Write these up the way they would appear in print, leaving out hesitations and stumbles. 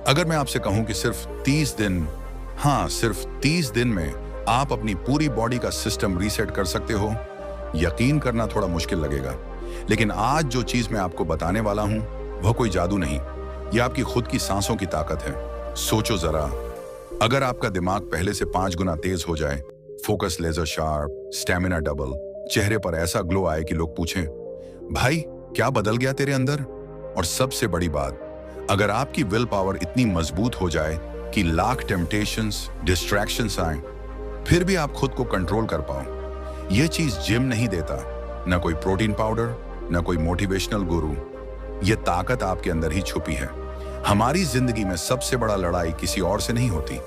अगर मैं आपसे कहूं कि सिर्फ 30 दिन, हाँ सिर्फ 30 दिन में आप अपनी पूरी बॉडी का सिस्टम रीसेट कर सकते हो, यकीन करना थोड़ा मुश्किल लगेगा। लेकिन आज जो चीज मैं आपको बताने वाला हूं वह कोई जादू नहीं, यह आपकी खुद की सांसों की ताकत है। सोचो जरा, अगर आपका दिमाग पहले से 5 गुना तेज हो जाए, focus laser sharp, stamina double, चेहरे पर ऐसा ग्लो आए कि लोग पूछें, भाई क्या बदल गया तेरे अंदर? और सबसे बड़ी बात, अगर आपकी विल पावर इतनी मजबूत हो जाए कि लाख टेम्पटेशंस, डिस्ट्रैक्शंस आए, फिर भी आप खुद को कंट्रोल कर पाओ, यह चीज जिम नहीं देता, ना कोई प्रोटीन पाउडर, ना कोई मोटिवेशनल गुरु। यह ताकत आपके अंदर ही छुपी है। हमारी जिंदगी में सबसे बड़ा लड़ाई किसी और से नहीं होती,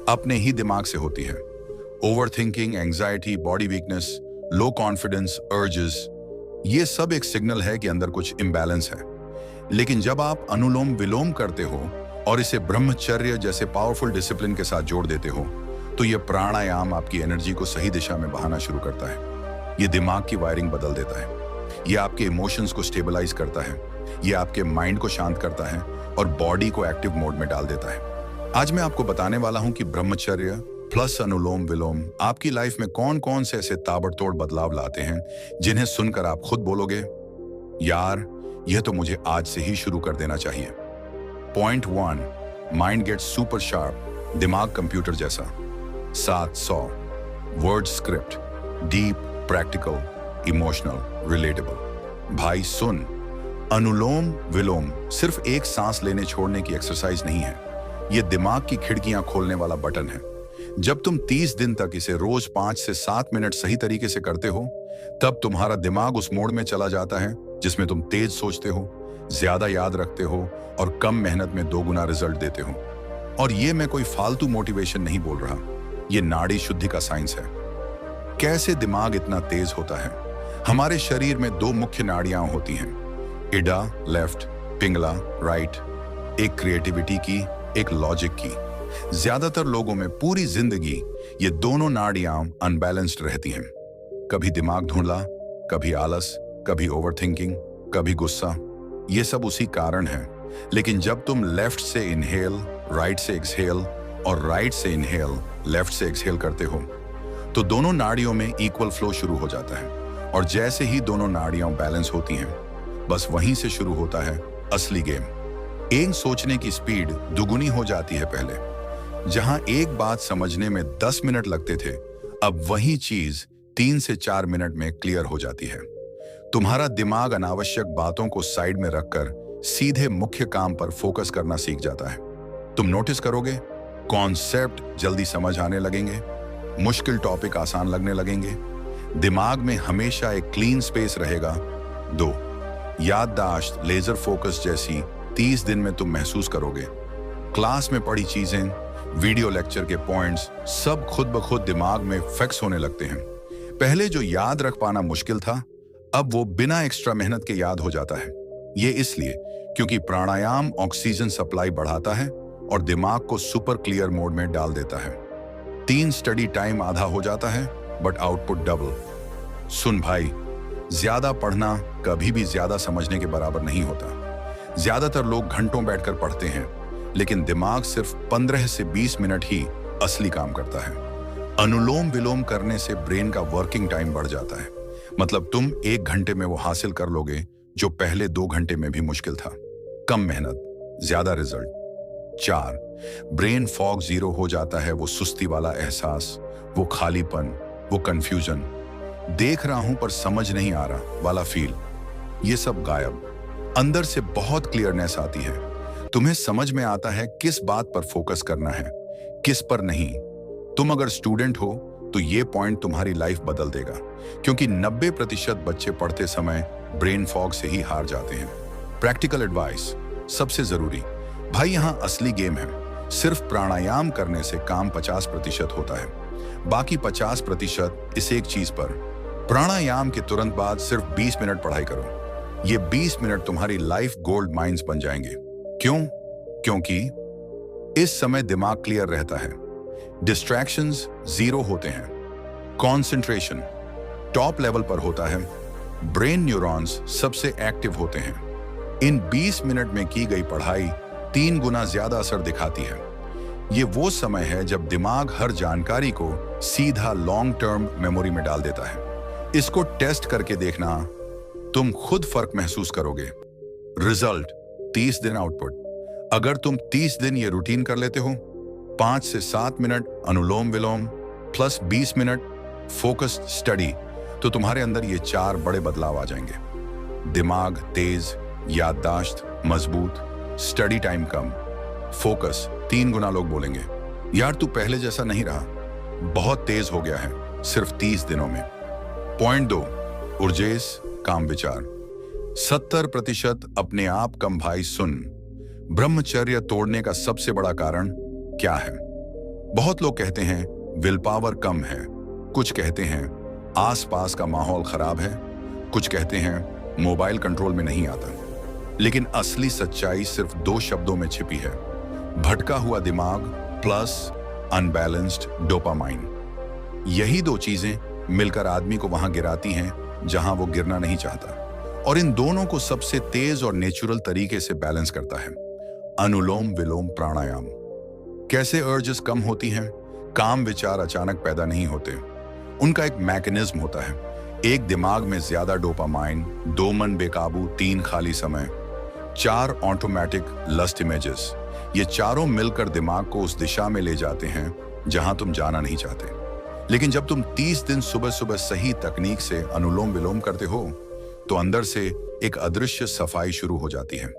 अपने ही दिमाग से होती है। Over thinking, anxiety, body weakness, low confidence, urges, ये सब एक सिग्नल है कि अंदर कुछ इम्बैलेंस है। लेकिन जब आप अनुलोम विलोम करते हो और इसे ब्रह्मचर्य जैसे पावरफुल डिसिप्लिन के साथ जोड़ देते हो, तो यह प्राणायाम आपकी एनर्जी को सही दिशा में बहाना शुरू करता है। यह दिमाग की वायरिंग बदल देता है, यह आपके इमोशंस को स्टेबलाइज करता है, यह आपके माइंड को शांत करता है और बॉडी को एक्टिव मोड में डाल देता है। आज मैं आपको बताने वाला हूं कि ब्रह्मचर्य प्लस अनुलोम विलोम आपकी लाइफ में कौन कौन से ऐसे ताबड़तोड़ बदलाव लाते हैं जिन्हें सुनकर आप खुद बोलोगे, यार यह तो मुझे आज से ही शुरू कर देना चाहिए। Point 1, mind gets super sharp, दिमाग कंप्यूटर जैसा। 700 word script, deep, practical, emotional, relatable. भाई सुन, अनुलोम विलोम सिर्फ एक सांस लेने छोड़ने की एक्सरसाइज नहीं है, यह दिमाग की खिड़कियां खोलने वाला बटन है। जब तुम 30 दिन तक इसे रोज 5 से 7 मिनट सही तरीके से करते हो, तब तुम्हारा दिमाग उस मोड में चला जाता है जिसमें तुम तेज सोचते हो, ज्यादा याद रखते हो और कम मेहनत में 2 गुना रिजल्ट देते हो। और ये मैं कोई फालतू मोटिवेशन नहीं बोल रहा, ये नाड़ी शुद्धि का साइंस है। कैसे दिमाग इतना तेज होता है? हमारे शरीर में 2 मुख्य नाड़ियां होती हैं, इडा लेफ्ट, पिंगला राइट, एक क्रिएटिविटी की, एक लॉजिक की। ज्यादातर लोगों में पूरी जिंदगी ये दोनों नाड़ियां अनबैलेंस्ड रहती हैं। कभी दिमाग धुंधला, कभी आलस, कभी ओवरथिंकिंग, कभी गुस्सा। ये सब उसी कारण है। लेकिन जब तुम लेफ्ट से इनहेल, राइट से एक्सहेल और राइट से इनहेल, लेफ्ट से एक्सहेल करते हो, तो दोनों नाड़ियों में इक्वल फ्लो शुरू हो जाता है। और जैसे ही दोनों नाड़ियां बैलेंस होती हैं, बस वहीं से शुरू होता है असली गेम। एक सोचने की स्पीड दुगुनी हो जाती है। पहले जहां एक बात समझने में 10 मिनट लगते थे, अब वही चीज 3 से 4 मिनट में क्लियर हो जाती है। तुम्हारा दिमाग अनावश्यक बातों को साइड में रखकर सीधे मुख्य काम पर फोकस करना सीख जाता है। तुम नोटिस करोगे, कॉन्सेप्ट जल्दी समझ आने लगेंगे, मुश्किल टॉपिक आसान लगने लगेंगे, दिमाग में हमेशा एक क्लीन स्पेस रहेगा। 2, याददाश्त लेजर फोकस जैसी 30 दिन में तुम महसूस करोगे। क्लास में पढ़ी चीजें, वीडियो लेक्चर के पॉइंट्स सब खुद ब खुद दिमाग में फिक्स होने लगते हैं। पहले जो याद रख पाना मुश्किल था, अब वो बिना एक्स्ट्रा मेहनत के याद हो जाता है। ये इसलिए क्योंकि प्राणायाम ऑक्सीजन सप्लाई बढ़ाता है और दिमाग को सुपर क्लियर मोड में डाल देता है। 3 स्टडी टाइम आधा हो जाता है, बट आउटपुट डबल। सुन भाई, ज्यादा पढ़ना कभी भी ज्यादा समझने के बराबर नहीं होता। ज्यादातर लोग घंटों बैठकर पढ़ते हैं, लेकिन दिमाग सिर्फ 15 से 20 मिनट ही असली काम करता है। अनुलोम विलोम करने से ब्रेन का वर्किंग टाइम बढ़ जाता है। मतलब तुम 1 घंटे में वो हासिल कर लोगे जो पहले 2 घंटे में भी मुश्किल था। कम मेहनत, ज्यादा रिजल्ट। 4, ब्रेन फॉग जीरो हो जाता है। वो सुस्ती वाला एहसास, वो खालीपन, वो कंफ्यूजन, देख रहा हूं पर समझ नहीं आ रहा वाला फील, ये सब गायब। अंदर से बहुत क्लियरनेस आती है। तुम्हें समझ में आता है किस बात पर फोकस करना है, किस पर नहीं। तुम अगर स्टूडेंट हो तो ये पॉइंट तुम्हारी लाइफ बदल देगा, क्योंकि 90% बच्चे पढ़ते समय ब्रेन फॉग से ही हार जाते हैं। प्रैक्टिकल एडवाइस सबसे जरूरी, भाई यहां असली गेम है। सिर्फ प्राणायाम करने से काम 50% होता है, बाकी 50% इस एक चीज पर। प्राणायाम के तुरंत बाद सिर्फ 20 मिनट पढ़ाई करो। ये 20 मिनट तुम्हारी लाइफ गोल्ड माइंस बन जाएंगे। क्यों? क्योंकि इस समय दिमाग क्लियर रहता है, डिस्ट्रैक्शंस जीरो होते हैं, कंसंट्रेशन टॉप लेवल पर होता है, ब्रेन न्यूरॉन्स सबसे एक्टिव होते हैं। इन 20 मिनट में की गई पढ़ाई 3 गुना ज्यादा असर दिखाती है। ये वो समय है जब दिमाग हर जानकारी को सीधा लॉन्ग टर्म मेमोरी में डाल देता है। इसको टेस्ट करके देखना, तुम खुद फर्क महसूस करोगे। रिजल्ट 30 दिन आउटपुट। अगर तुम 30 दिन ये रूटीन कर लेते हो, 5 से 7 मिनट अनुलोम विलोम प्लस 20 मिनट फोकस्ड स्टडी, तो तुम्हारे अंदर ये 4 बड़े बदलाव आ जाएंगे। दिमाग तेज, याददाश्त मजबूत, स्टडी टाइम कम, फोकस 3 गुना। लोग बोलेंगे, यार तू पहले जैसा नहीं रहा, बहुत तेज हो गया है सिर्फ 30 दिनों में। पॉइंट 2, उर्जेस काम विचार। 70% अपने आप कम। भाई सुन, ब्रह्मचर्य तोड़ने का सबसे बड़ा कारण क्या है? बहुत लोग कहते हैं विल पावर कम है, कुछ कहते हैं आसपास का माहौल खराब है, कुछ कहते हैं मोबाइल कंट्रोल में नहीं आता। लेकिन असली सच्चाई सिर्फ 2 शब्दों में छिपी है, भटका हुआ दिमाग प्लस अनबैलेंस्ड डोपामाइन। यही 2 चीजें मिलकर आदमी को वहां गिराती हैं जहां वो गिरना नहीं चाहता, और इन दोनों को सबसे तेज और नेचुरल तरीके से बैलेंस करता है अनुलोम विलोम प्राणायाम। कैसे अर्जेस कम होती हैं? काम विचार अचानक पैदा नहीं होते, उनका एक मैकेनिज्म होता है। 1 दिमाग में ज्यादा डोपामाइन, 2 मन बेकाबू, 3 खाली समय, 4 ऑटोमेटिक लस्ट इमेजेस। ये चारों मिलकर दिमाग को उस दिशा में ले जाते हैं जहां तुम जाना नहीं चाहते। लेकिन जब तुम 30 दिन सुबह सुबह सही तकनीक से अनुलोम विलोम करते हो, तो अंदर से एक अदृश्य सफाई शुरू हो जाती है।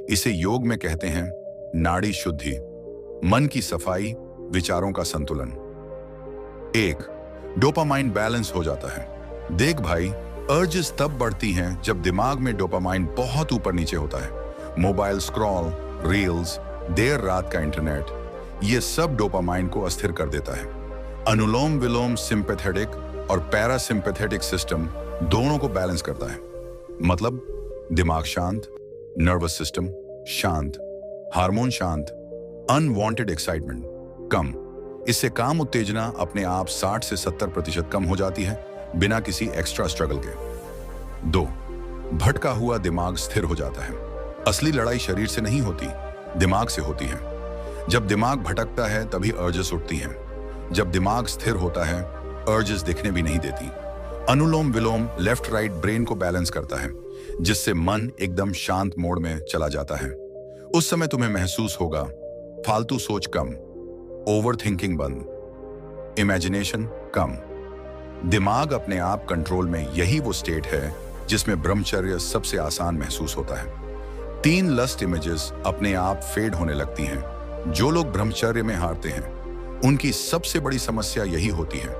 इसे योग में कहते हैं नाड़ी शुद्धि, मन की सफाई, विचारों का संतुलन। 1, डोपामाइन बैलेंस हो जाता है। देख भाई, अर्जेस तब बढ़ती हैं जब दिमाग में डोपामाइन बहुत ऊपर नीचे होता है। मोबाइल स्क्रॉल, रील्स, देर रात का इंटरनेट, ये सब डोपामाइन को अस्थिर कर देता है। अनुलोम विलोम सिंपैथेटिक और पैरासिम्पैथेटिक सिस्टम दोनों को बैलेंस करता है। मतलब दिमाग शांत, नर्वस सिस्टम शांत, हार्मोन शांत, अनवांटेड एक्साइटमेंट कम। इससे काम उत्तेजना अपने आप 60 से 70% कम हो जाती है, बिना किसी एक्स्ट्रा स्ट्रगल के। 2, भटका हुआ दिमाग स्थिर हो जाता है। असली लड़ाई शरीर से नहीं होती, दिमाग से होती है। जब दिमाग भटकता है तभी अर्जेस उठती हैं। जब दिमाग स्थिर होता है, अर्जेस दिखने भी नहीं देती। अनुलोम विलोम लेफ्ट राइट ब्रेन को बैलेंस करता है, जिससे मन एकदम शांत मोड में चला जाता है। उस समय तुम्हें महसूस होगा फालतू सोच कम, ओवर थिंकिंग बंद, इमेजिनेशन कम, दिमाग अपने आप कंट्रोल में। यही वो स्टेट है जिसमें ब्रह्मचर्य सबसे आसान महसूस होता है। 3 लस्ट इमेजेस अपने आप फेड होने लगती हैं। जो लोग ब्रह्मचर्य में हारते हैं, उनकी सबसे बड़ी समस्या यही होती है,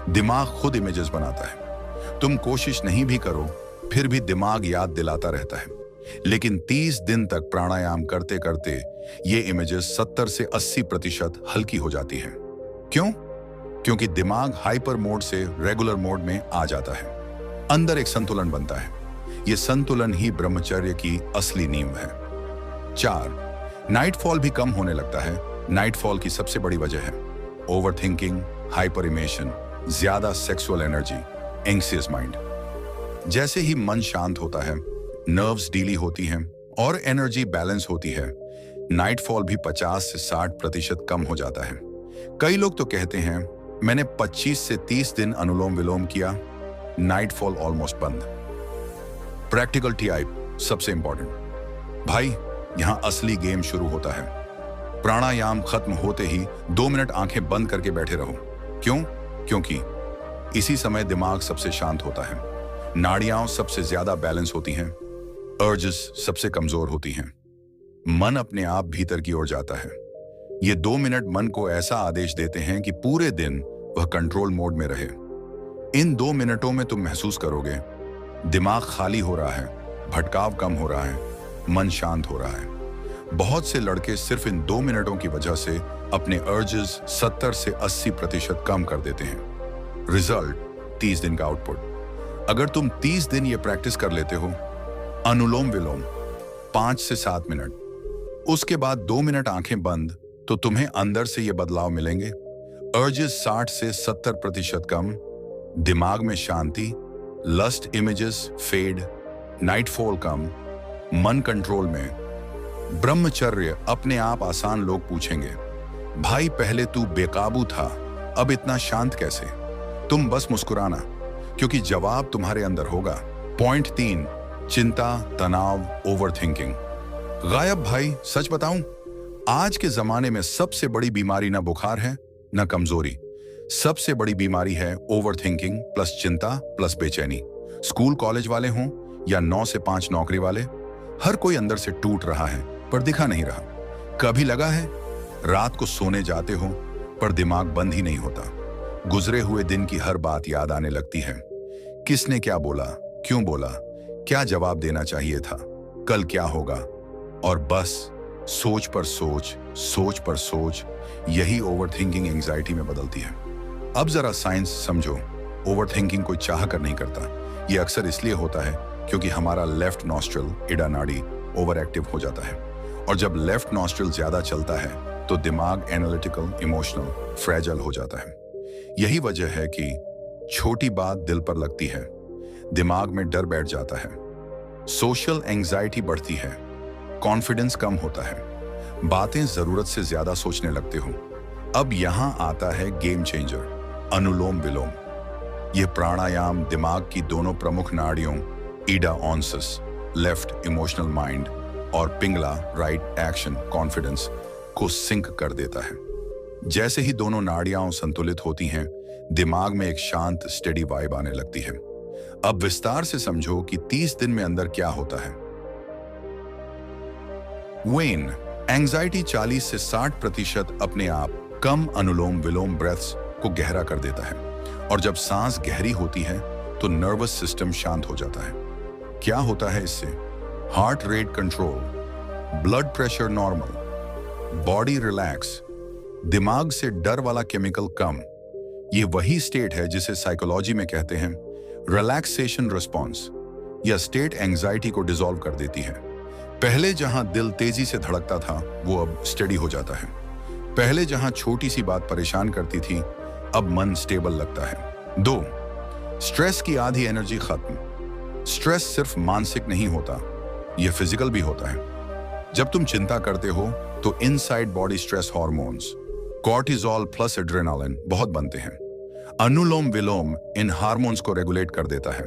दिमाग खुद इमेजेस बनाता है। तुम कोशिश नहीं भी करो, फिर भी दिमाग याद दिलाता रहता है। लेकिन 30 दिन तक प्राणायाम करते करते ये इमेजेस 70 से 80% हल्की हो जाती हैं। क्यों? क्योंकि दिमाग हाइपर मोड से रेगुलर मोड में आ जाता है। अंदर एक संतुलन बनता है। ये संतुलन ही ब्रह्मचर्य की असली नींव है। 4, नाइटफॉल भी कम होने लगता है। नाइटफॉल की सबसे बड़ी वजह है ओवरथिंकिंग, हाइपरिमेशन, ज्यादा सेक्सुअल एनर्जी, एंग्सियस माइंड। जैसे ही मन शांत होता है, नर्व्स ढीली होती हैं और एनर्जी बैलेंस होती है, नाइटफॉल भी 50 से 60% कम हो जाता है। कई लोग तो कहते हैं मैंने 25 से 30 दिन अनुलोम विलोम किया, नाइटफॉल ऑलमोस्ट बंद। प्रैक्टिकल टिप सबसे इंपॉर्टेंट। भाई, यहां असली गेम शुरू होता है। प्राणायाम खत्म होते ही 2 मिनट आंखें बंद करके बैठे रहो। क्यों? क्योंकि इसी समय दिमाग सबसे शांत होता है, नाड़ियां सबसे ज्यादा बैलेंस होती हैं, अर्जेस सबसे कमजोर होती हैं, मन अपने आप भीतर की ओर जाता है। ये 2 मिनट मन को ऐसा आदेश देते हैं कि पूरे दिन वह कंट्रोल मोड में रहे। इन 2 मिनटों में तुम महसूस करोगे दिमाग खाली हो रहा है, भटकाव कम हो रहा है, मन शांत हो रहा है। बहुत से लड़के सिर्फ इन 2 मिनटों की वजह से अपने अर्जेस 70 से 80% कम कर देते हैं। रिजल्ट 30 दिन का आउटपुट। अगर तुम 30 दिन ये प्रैक्टिस कर लेते हो, अनुलोम विलोम 5 से 7 मिनट, उसके बाद 2 मिनट आंखें बंद, तो तुम्हें अंदर से ये बदलाव मिलेंगे। अर्जेस 60 से 70% कम, दिमाग में शांति, लस्ट इमेजेस फेड, नाइटफॉल कम, मन कंट्रोल में, ब्रह्मचर्य अपने आप आसान लोग पूछेंगे, भाई पहले तू बेकाबू था, अब इतना शांत कैसे? तुम बस मुस्कुराना, क्योंकि जवाब तुम्हारे अंदर होगा। पॉइंट 3, चिंता, तनाव, ओवरथिंकिंग। गायब भाई, सच बताऊं, आज के जमाने में सबसे बड़ी बीमारी ना बुखार है ना कमजोरी, सबसे बड़ी बीमारी है ओवरथिंकिंग प्लस चिंता प्लस बेचैनी। स्कूल कॉलेज वाले हों या 9 से 5 नौकरी वाले, हर कोई अंदर से टूट रहा है पर दिखा नहीं रहा। कभी लगा है रात को सोने जाते हो पर दिमाग बंद ही नहीं होता, गुजरे हुए दिन की हर बात याद आने लगती है। किसने क्या बोला, क्यों बोला, क्या जवाब देना चाहिए था, कल क्या होगा, और बस सोच पर सोच, सोच पर सोच, यही ओवरथिंकिंग एंजाइटी में बदलती है। अब जरा साइंस समझो। ओवरथिंकिंग कोई चाह कर नहीं करता, यह अक्सर इसलिए होता है क्योंकि हमारा लेफ्ट नॉस्ट्रल इडा नाड़ी ओवर एक्टिव हो जाता है, और जब लेफ्ट नॉस्ट्रल ज्यादा चलता है तो दिमाग एनालिटिकल, इमोशनल, फ्रेजाइल हो जाता है। यही वजह है कि छोटी बात दिल पर लगती है, दिमाग में डर बैठ जाता है, सोशल एंजाइटी बढ़ती है, कॉन्फिडेंस कम होता है, बातें जरूरत से ज्यादा सोचने लगते हो। अब यहां आता है गेम चेंजर, अनुलोम विलोम। यह प्राणायाम दिमाग की दोनों प्रमुख नाड़ियों ईडा ऑन्सस लेफ्ट इमोशनल माइंड और पिंगला राइट एक्शन कॉन्फिडेंस को सिंक कर देता है। जैसे ही दोनों नाड़ियां संतुलित होती हैं, दिमाग में एक शांत स्टेडी वाइब आने लगती है। अब विस्तार से समझो कि 30 दिन में अंदर क्या होता है। वेन एंजाइटी 40 से 60% अपने आप कम अनुलोम विलोम ब्रेथ्स को गहरा कर देता है, और जब सांस गहरी होती है तो नर्वस सिस्टम शांत हो जाता है। क्या होता है इससे? Heart rate control, blood pressure normal, body relax, दिमाग से डर वाला केमिकल कम। ये वही स्टेट है जिसे साइकोलॉजी में कहते हैं रिलैक्सेशन रिस्पॉन्स। यह स्टेट एंजाइटी को डिसॉल्व कर देती है। पहले जहां दिल तेजी से धड़कता था वो अब स्टेडी हो जाता है। पहले जहां छोटी सी बात परेशान करती थी अब मन स्टेबल लगता है। 2, स्ट्रेस की आधी एनर्जी खत्म। स्ट्रेस सिर्फ मानसिक नहीं होता, यह फिजिकल भी होता है। जब तुम चिंता करते हो तो inside body stress hormones cortisol plus adrenaline बहुत बनते हैं। अनुलोम विलोम इन हार्मोन्स को रेगुलेट कर देता है।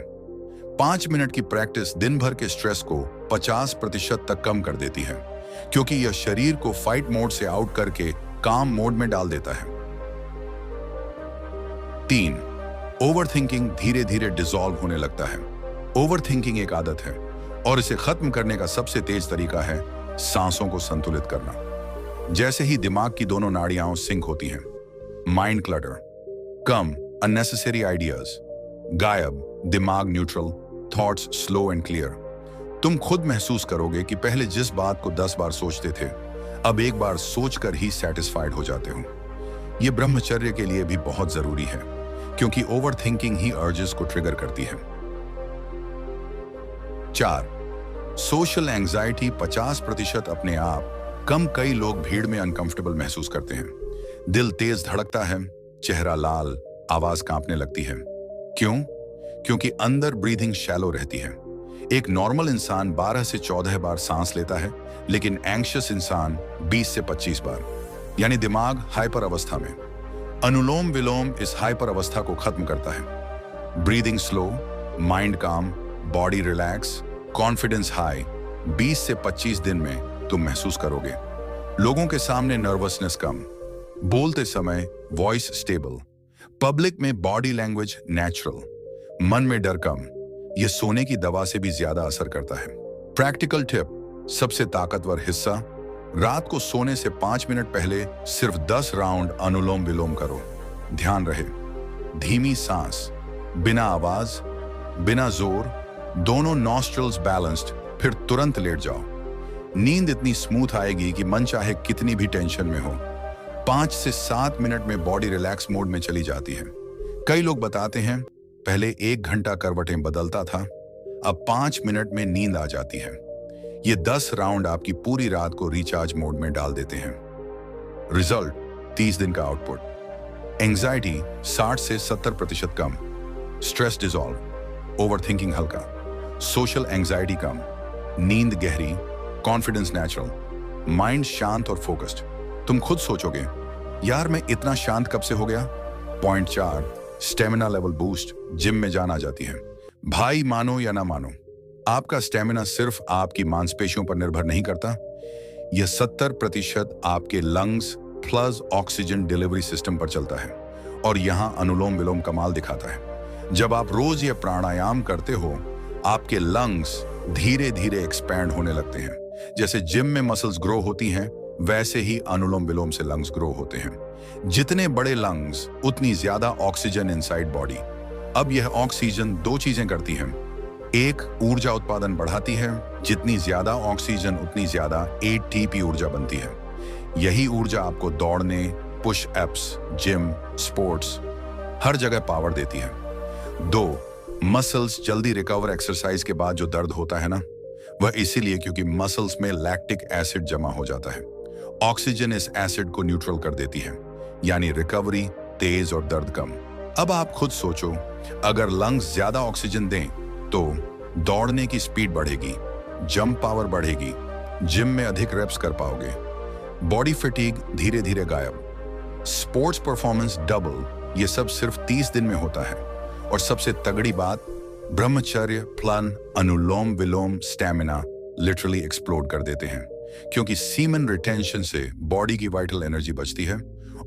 5 मिनट की प्रैक्टिस दिन भर के स्ट्रेस को 50% तक कम कर देती है, क्योंकि यह शरीर को फाइट मोड से आउट करके काम मोड में डाल देता है। 3, ओवरथिंकिंग धीरे धीरे डिसॉल्व होने लगता है। ओवरथिंकिंग एक आदत है और इसे खत्म करने का सबसे तेज तरीका है सांसों को संतुलित करना। जैसे ही दिमाग की दोनों नाड़ियां सिंक होती हैं, माइंड क्लटर कम, अननेसेसरी आइडियाज गायब, दिमाग neutral, thoughts slow and clear. तुम खुद महसूस करोगे कि पहले जिस बात को 10 बार सोचते थे अब एक बार सोचकर ही सेटिस्फाइड हो जाते हो। यह ब्रह्मचर्य के लिए भी बहुत जरूरी है, क्योंकि ओवरथिंकिंग ही अर्जेस को ट्रिगर करती है। 4, सोशल एंजाइटी 50% अपने आप कम। कई लोग भीड़ में अनकंफर्टेबल महसूस करते हैं, दिल तेज धड़कता है, चेहरा लाल, आवाज कांपने लगती है। क्यों? क्योंकि अंदर ब्रीथिंग शैलो रहती है। एक नॉर्मल इंसान 12 से 14 बार सांस लेता है, लेकिन एंग्शियस इंसान 20 से 25 बार, यानी दिमाग हाइपर अवस्था में। अनुलोम विलोम इस हाइपर अवस्था को खत्म करता है। ब्रीदिंग स्लो, माइंड काम, बॉडी रिलैक्स, कॉन्फिडेंस हाई। 20 से 25 दिन में तुम महसूस करोगे। लोगों के सामने नर्वसनेस कम, बोलते समय वॉइस स्टेबल, पब्लिक में बॉडी लैंग्वेज नेचुरल, मन में डर कम। यह सोने की दवा से भी ज्यादा असर करता है। प्रैक्टिकल टिप, सबसे ताकतवर हिस्सा, रात को सोने से 5 मिनट पहले सिर्फ 10 राउंड अनुलोम विलोम करो। ध्यान रहे, धीमी सांस, बिना आवाज, बिना जोर, दोनों नॉस्ट्रल्स बैलेंस्ड, फिर तुरंत लेट जाओ। नींद इतनी स्मूथ आएगी कि मन चाहे कितनी भी टेंशन में हो, 5 से 7 मिनट में बॉडी रिलैक्स मोड में चली जाती है। कई लोग बताते हैं पहले 1 घंटा करवटें बदलता था, अब 5 मिनट में नींद आ जाती है। ये 10 राउंड आपकी पूरी रात को रिचार्ज मोड में डाल देते हैं। रिजल्ट, 30 दिन का आउटपुट, एंजाइटी 60 से 70% कम, स्ट्रेस डिसॉल्व, ओवरथिंकिंग हल्का, सोशल एंजाइटी कम, नींद गहरी, कॉन्फिडेंस नेचुरल, माइंड शांत और फोकस्ड। तुम खुद सोचोगे, यार मैं इतना शांत कब से हो गया? Point 4, stamina level boost, gym में जाना आ जाती है। भाई मानो या ना मानो, आपका स्टेमिना सिर्फ आपकी मांसपेशियों पर निर्भर नहीं करता। यह 70% आपके lungs plus oxygen delivery system पर चलता है। और यहां अनुलोम विलोम कमाल दिखाता है। जब आप रोज ये प्राणायाम करते हो, आपके लंग्स धीरे धीरे एक्सपैंड होने लगते हैं। जैसे जिम में मसल्स ग्रो होती हैं, वैसे ही अनुलोम विलोम से लंग्स ग्रो होते हैं। जितने बड़े लंग्स, उतनी ज्यादा ऑक्सीजन इनसाइड बॉडी। अब यह ऑक्सीजन 2 चीजें करती है। एक, ऊर्जा उत्पादन बढ़ाती है। जितनी ज्यादा ऑक्सीजन, उतनी ज्यादा एटीपी ऊर्जा बनती है। यही ऊर्जा आपको दौड़ने, पुश अप्स, जिम, स्पोर्ट्स, हर जगह पावर देती है। 2, मसल्स जल्दी रिकवर। एक्सरसाइज के बाद जो दर्द होता है ना, वह इसीलिए क्योंकि मसल्स में लैक्टिक एसिड जमा हो जाता है। ऑक्सीजन इस एसिड को न्यूट्रल कर देती है, यानी रिकवरी तेज और दर्द कम। अब आप खुद सोचो, अगर लंग्स ज्यादा ऑक्सीजन दें तो दौड़ने की स्पीड बढ़ेगी, जंप पावर बढ़ेगी, जिम में अधिक रेप्स कर पाओगे, बॉडी फटीग धीरे धीरे गायब, स्पोर्ट्स परफॉर्मेंस डबल। ये सब सिर्फ 30 दिन में होता है। और सबसे तगड़ी बात, ब्रह्मचर्य प्लान अनुलोम विलोम स्टैमिना लिटरली एक्सप्लोड कर देते हैं, क्योंकि सीमन रिटेंशन से बॉडी की वाइटल एनर्जी बचती है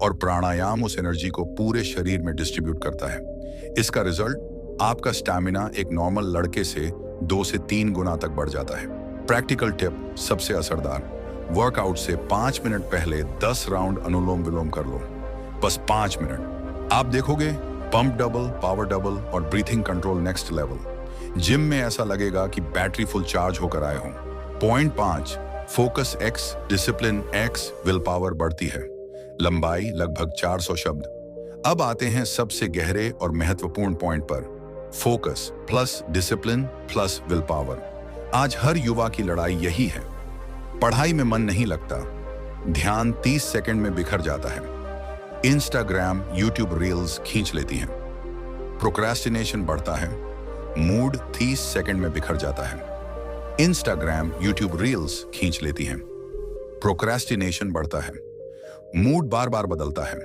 और प्राणायाम उस एनर्जी को पूरे शरीर में डिस्ट्रीब्यूट करता है। इसका रिजल्ट, आपका स्टैमिना एक नॉर्मल लड़के से 2 से 3 गुना तक बढ़ जाता है। प्रैक्टिकल टिप सबसे असरदार, वर्कआउट से 5 मिनट पहले 10 राउंड अनुलोम विलोम कर लो, बस 5 मिनट। आप देखोगे पंप डबल, पावर डबल और breathing control next level. Gym में ऐसा लगेगा कि बैटरी फुल चार्ज होकर आए हों। Point 5, focus X, discipline X, will power बढ़ती है। लंबाई लगभग 400 शब्द। अब आते हैं सबसे गहरे और महत्वपूर्ण पॉइंट पर, focus plus discipline plus will power. आज हर युवा की लड़ाई यही है। पढ़ाई में मन नहीं लगता, ध्यान 30 सेकंड में बिखर जाता है, इंस्टाग्राम, यूट्यूब रील्स खींच लेती हैं, प्रोक्रेस्टिनेशन बढ़ता है, मूड 30 सेकंड में बिखर जाता है। इंस्टाग्राम, यूट्यूब रील्स खींच लेती हैं, प्रोक्रेस्टिनेशन बढ़ता है, मूड बार बार बदलता है,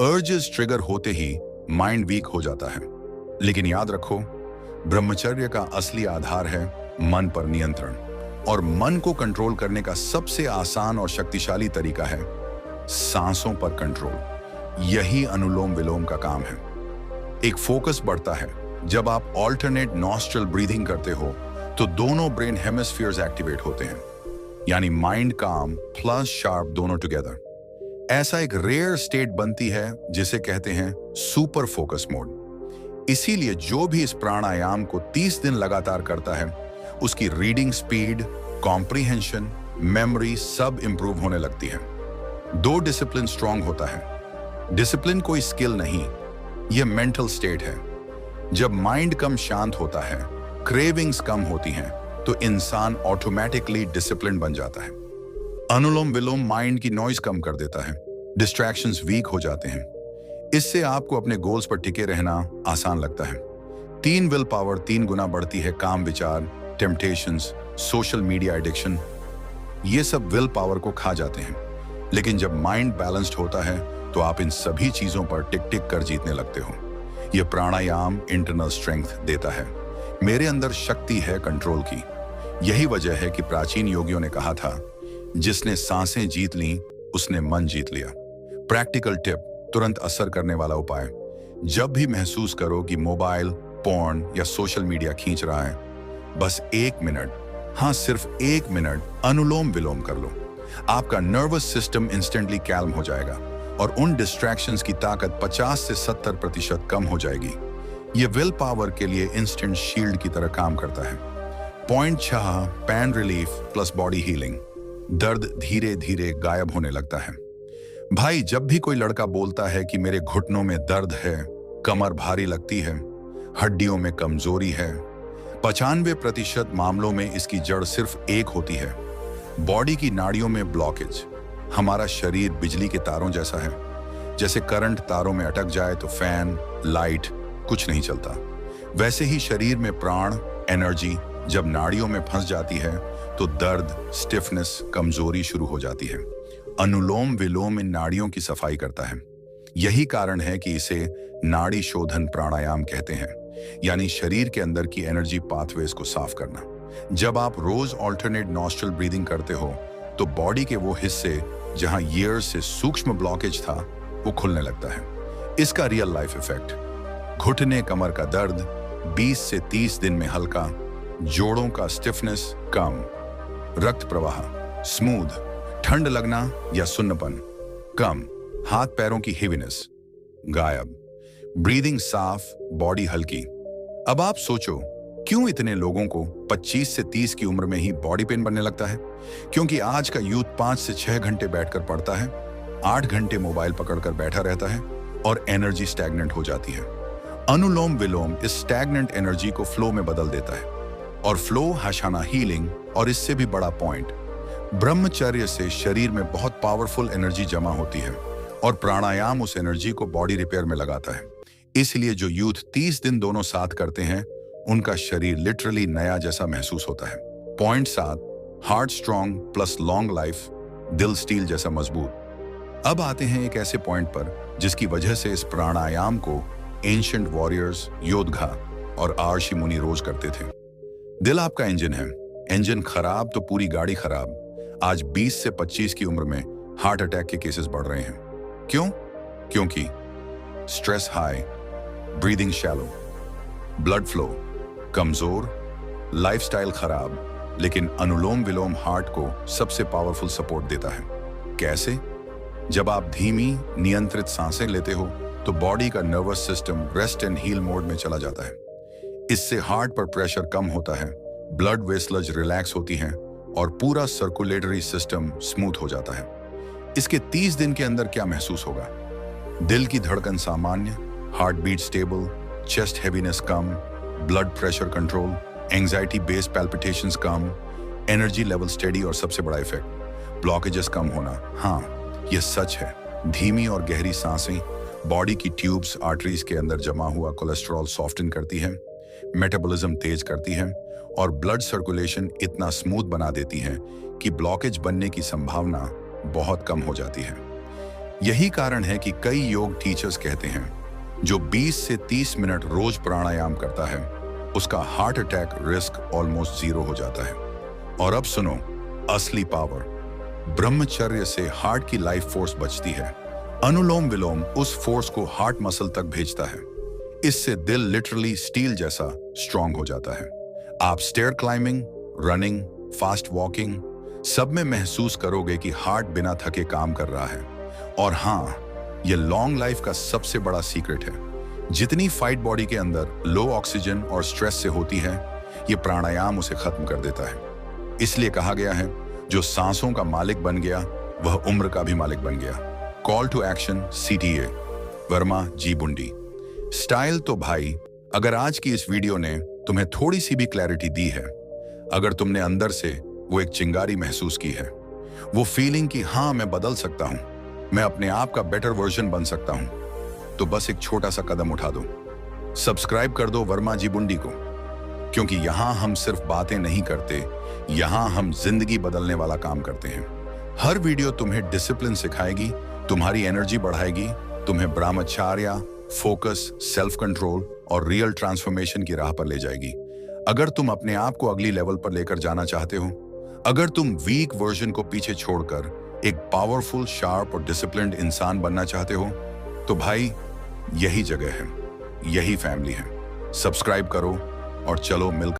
अर्जेस ट्रिगर होते ही माइंड वीक हो जाता है। लेकिन याद रखो, ब्रह्मचर्य का असली आधार है मन पर नियंत्रण। और मन को कंट्रोल करने का सबसे आसान और शक्तिशाली तरीका है सांसों पर कंट्रोल। यही अनुलोम विलोम का काम है। एक फोकस बढ़ता है जब आप ऑल्टरनेट नॉस्ट्रल ब्रीदिंग करते हो, तो दोनों ब्रेन हेमिस्फीयर्स एक्टिवेट होते हैं, यानी माइंड काम प्लस शार्प दोनों टुगेदर। ऐसा एक रेयर स्टेट बनती है जिसे कहते हैं सुपर फोकस मोड। इसीलिए जो भी इस प्राणायाम को 30 दिन लगातार करता है, उसकी रीडिंग स्पीड, कॉम्प्रिहेंशन, मेमोरी सब इंप्रूव होने लगती है। 2, डिसिप्लिन स्ट्रांग होता है। डिसिप्लिन कोई स्किल नहीं, यह मेंटल स्टेट है। जब माइंड कम शांत होता है, क्रेविंग्स कम होती हैं, तो इंसान ऑटोमेटिकली डिसिप्लिन बन जाता है। अनुलोम विलोम माइंड की नॉइज कम कर देता है, डिस्ट्रैक्शंस वीक हो जाते हैं। इससे आपको अपने गोल्स पर टिके रहना आसान लगता है। 3, विल पावर 3 गुना बढ़ती है। काम, विचार, टेम्पटेशंस, सोशल मीडिया एडिक्शन, ये सब विल पावर को खा जाते हैं। लेकिन जब माइंड बैलेंस्ड होता है, तो आप इन सभी चीजों पर टिक टिक कर जीतने लगते हो। यह प्राणायाम इंटरनल स्ट्रेंथ देता है। मेरे अंदर शक्ति है कंट्रोल की। यही वजह है कि प्राचीन योगियों ने कहा था, जिसने सांसें जीत ली, उसने मन जीत लिया। प्रैक्टिकल टिप, तुरंत असर करने वाला उपाय, जब भी महसूस करो कि मोबाइल, पोर्न या सोशल मीडिया खींच रहा है, बस 1 मिनट, हाँ सिर्फ 1 मिनट अनुलोम विलोम कर लो। आपका नर्वस सिस्टम इंस्टेंटली कैल्म हो जाएगा और उन डिस्ट्रैक्शंस की ताकत 50 से 70% कम हो जाएगी। ये विल पावर के लिए इंस्टेंट शील्ड की तरह काम करता है। Point 6, pain relief plus body healing. दर्द धीरे धीरे गायब होने लगता है। भाई, जब भी कोई लड़का बोलता है कि मेरे घुटनों में दर्द है, कमर भारी लगती है, हड्डियों में कमजोरी है, 95% मामलों में इसकी जड़ सिर्फ एक होती है, बॉडी की नाड़ियों में ब्लॉकेज। हमारा शरीर बिजली के तारों जैसा है। जैसे करंट तारों में अटक जाए तो फैन, लाइट, कुछ नहीं चलता। वैसे ही शरीर में प्राण, एनर्जी जब नाड़ियों में फंस जाती है, तो दर्द, स्टिफनेस, कमजोरी शुरू हो जाती है। अनुलोम विलोम इन नाड़ियों की सफाई करता है। यही कारण है कि इसे नाड़ी शोधन प्राणायाम कहते हैं, यानी शरीर के अंदर की एनर्जी पाथवेज को साफ करना। जब आप रोज ऑल्टरनेट नॉस्ट्रल ब्रीदिंग करते हो तो बॉडी के वो हिस्से जहां ईयर्स से सूक्ष्म ब्लॉकेज था वो खुलने लगता है। इसका रियल लाइफ इफेक्ट: घुटने कमर का दर्द 20 से 30 दिन में हल्का, जोड़ों का स्टिफनेस कम, रक्त प्रवाह स्मूथ, ठंड लगना या सुन्नपन कम, हाथ पैरों की हेवीनेस गायब, ब्रीदिंग साफ, बॉडी हल्की। अब आप सोचो, क्यों इतने लोगों को 25 से 30 की उम्र में ही बॉडी पेन बनने लगता है? क्योंकि आज का यूथ 5 से 6 घंटे बैठकर पढ़ता है, 8 घंटे मोबाइल पकड़कर बैठा रहता है और एनर्जी स्टैग्नेंट हो जाती है। अनुलोम विलोम इस स्टैग्नेंट एनर्जी को फ्लो में बदल देता है, और फ्लो हशाना हीलिंग। और इससे भी बड़ा पॉइंट, ब्रह्मचर्य से शरीर में बहुत पावरफुल एनर्जी जमा होती है और प्राणायाम उस एनर्जी को बॉडी रिपेयर में लगाता है। इसलिए जो यूथ 30 दिन दोनों साथ करते हैं उनका शरीर लिटरली नया जैसा महसूस होता है। Point 7, heart strong plus long life, दिल स्टील जैसा मजबूत। अब आते हैं एक ऐसे पॉइंट पर जिसकी वजह से इस प्राणायाम को एंशिएंट वॉरियर्स, योद्धा और आर्षि मुनि रोज करते थे। दिल आपका इंजन है, इंजन खराब तो पूरी गाड़ी खराब। आज 20 से 25 की उम्र में हार्ट अटैक के केसेस बढ़ रहे हैं। क्यों? क्योंकि stress high, breathing shallow, blood flow कमजोर, लाइफस्टाइल खराब। लेकिन अनुलोम विलोम हार्ट को सबसे पावरफुल सपोर्ट देता है। कैसे? जब आप धीमी नियंत्रित सांसें लेते हो तो बॉडी का nervous system rest and heal mode में चला जाता है। इससे हार्ट पर प्रेशर कम होता है, ब्लड वेसल्स रिलैक्स होती हैं और पूरा सर्कुलेटरी सिस्टम स्मूथ हो जाता है। इसके 30 दिन के अंदर क्या महसूस होगा? दिल की धड़कन सामान्य, heart beat stable, chest heaviness कम, blood pressure control, anxiety based palpitations कम, एनर्जी लेवल स्टेडी और सबसे बड़ा इफेक्ट, ब्लॉकेजेस कम होना। हाँ, यह सच है। धीमी और गहरी सांसें बॉडी की ट्यूब्स, आर्टरीज के अंदर जमा हुआ कोलेस्ट्रॉल सॉफ्टन करती है, मेटाबॉलिज्म तेज करती है और ब्लड सर्कुलेशन इतना स्मूथ बना देती है कि ब्लॉकेज बनने की संभावना बहुत कम हो जाती है। यही कारण है कि कई योग टीचर्स कहते हैं जो 20 से 30 मिनट रोज प्राणायाम करता है उसका हार्ट अटैक रिस्क ऑलमोस्ट 0 हो जाता है। और अब सुनो असली पावर, ब्रह्मचर्य से हार्ट की लाइफ फोर्स बचती है। अनुलोम विलोम उस फोर्स को हार्ट मसल तक भेजता है। इससे दिल लिटरली स्टील जैसा स्ट्रांग हो जाता है। आप stair climbing, running, fast walking सब में महसूस करोगे कि हार्ट बिना थके काम कर रहा है। और हाँ, यह लॉन्ग लाइफ का सबसे बड़ा सीक्रेट है। जितनी फाइट बॉडी के अंदर लो ऑक्सीजन और स्ट्रेस से होती है, यह प्राणायाम उसे खत्म कर देता है। इसलिए कहा गया है, जो सांसों का मालिक बन गया वह उम्र का भी मालिक बन गया। Call to action, CTA, Verma ji Bundi style. तो भाई, अगर आज की इस वीडियो ने तुम्हें थोड़ी सी भी क्लैरिटी दी है, अगर तुमने अंदर से वो एक चिंगारी महसूस की है, वो फीलिंग कि हाँ मैं बदल सकता हूं, मैं अपने आप का बेटर वर्जन बन सकता हूं, तो बस एक छोटा सा कदम उठा दो। सब्सक्राइब कर दो वर्मा जी बुंडी को, क्योंकि यहां हम सिर्फ बातें नहीं करते, यहां हम जिंदगी बदलने वाला काम करते हैं। हर वीडियो तुम्हें डिसिप्लिन सिखाएगी, तुम्हारी एनर्जी बढ़ाएगी, तुम्हें ब्रह्मचर्य, फोकस, सेल्फ कंट्रोल और रियल ट्रांसफॉर्मेशन की राह पर ले जाएगी। अगर तुम अपने आप को अगली लेवल पर लेकर जाना चाहते हो, अगर तुम वीक वर्जन को पीछे छोड़कर एक पावरफुल, शार्प और डिसिप्लिन्ड इंसान बनना चाहते हो, तो भाई यही जगह है, यही फैमिली है। सब्सक्राइब करो और चलो मिलकर